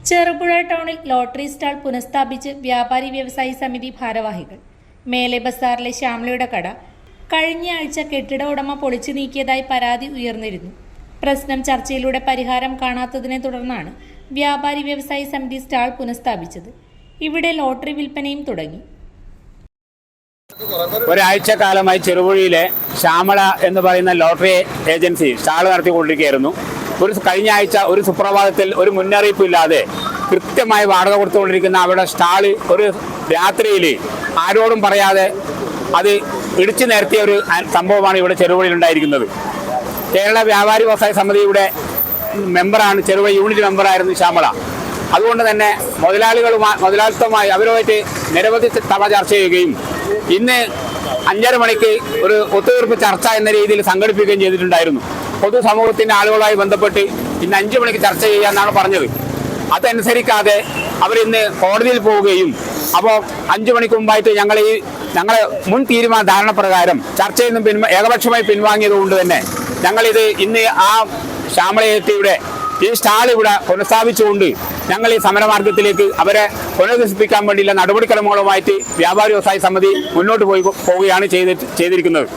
ചെറുപുഴ ടൗണിൽ lottery stall പുനഃസ്ഥാപിച്ച് വ്യാപാരി വ്യവസായി സമിതി ഭാരവാഹികൾ. മേലെ ബസാറിലെ ശ്യാമളയുടെ കട കഴിഞ്ഞ ആഴ്ച കെട്ടിട ഉടമ പൊളിച്ചു നീക്കിയതായി പരാതി ഉയർന്നിരുന്നു. പ്രശ്നം ചർച്ചയിലൂടെ പരിഹാരം കാണാത്തതിനെ തുടർന്നാണ് വ്യാപാരി വ്യവസായി സമിതി സ്റ്റാൾ പുനഃസ്ഥാപിച്ചത്. ഇവിടെ ലോട്ടറി വിൽപ്പനയും തുടങ്ങി. ഒരാഴ്ച കാലമായി ചെറുപുഴയിലെ ശ്യാമള എന്ന് പറയുന്ന ലോട്ടറി ഏജൻസി സ്റ്റാൾ നടത്തിക്കൊണ്ടിരിക്കുകയായിരുന്നു. കഴിഞ്ഞ ആഴ്ച ഒരു സുപ്രഭാതത്തിൽ ഒരു മുന്നറിയിപ്പില്ലാതെ കൃത്യമായി വാടക കൊടുത്തുകൊണ്ടിരിക്കുന്ന അവിടെ സ്റ്റാള് ഒരു രാത്രിയിൽ ആരോടും പറയാതെ അത് ഇടിച്ചു നിരത്തിയ ഒരു സംഭവമാണ് ഇവിടെ ചെറുപുഴയിൽ ഉണ്ടായിരിക്കുന്നത്. കേരള വ്യാപാരി വ്യവസായ സമിതിയുടെ മെമ്പറാണ്, ചെറുപുഴ യൂണിറ്റ് മെമ്പറായിരുന്നു ശ്യാമള. അതുകൊണ്ട് തന്നെ മുതലാളിത്തവുമായി അവരുമായിട്ട് നിരവധി തവണ ചർച്ച ചെയ്യുകയും ഇന്ന് 5:30 മണിക്ക് ഒരു ഒത്തുതീർപ്പ് ചർച്ച എന്ന രീതിയിൽ സംഘടിപ്പിക്കുകയും ചെയ്തിട്ടുണ്ടായിരുന്നു. പൊതുസമൂഹത്തിൻ്റെ ആളുകളുമായി ബന്ധപ്പെട്ട് ഇന്ന് 5 മണിക്ക് ചർച്ച ചെയ്യാമെന്നാണ് പറഞ്ഞത്. അതനുസരിക്കാതെ അവരിന്ന് കോടതിയിൽ പോവുകയും അപ്പോൾ 5 മണിക്ക് മുമ്പായിട്ട് ഞങ്ങളെ മുൻ തീരുമാന ധാരണ പ്രകാരം ചർച്ചയിൽ നിന്നും ഏകപക്ഷമായി പിൻവാങ്ങിയത് കൊണ്ട് തന്നെ ഞങ്ങളിത് ഇന്ന് ആ ശ്യാമളയുടെ ഈ സ്റ്റാൾ ഇവിടെ പുനഃസ്ഥാപിച്ചുകൊണ്ട് ഞങ്ങൾ ഈ സമരമാർഗത്തിലേക്ക് അവരെ പുനരധിവസിപ്പിക്കാൻ വേണ്ടിയുള്ള നടപടിക്രമങ്ങളുമായിട്ട് വ്യാപാരി വ്യവസായ സമിതി മുന്നോട്ട് പോവുകയാണ് ചെയ്തിരിക്കുന്നത്.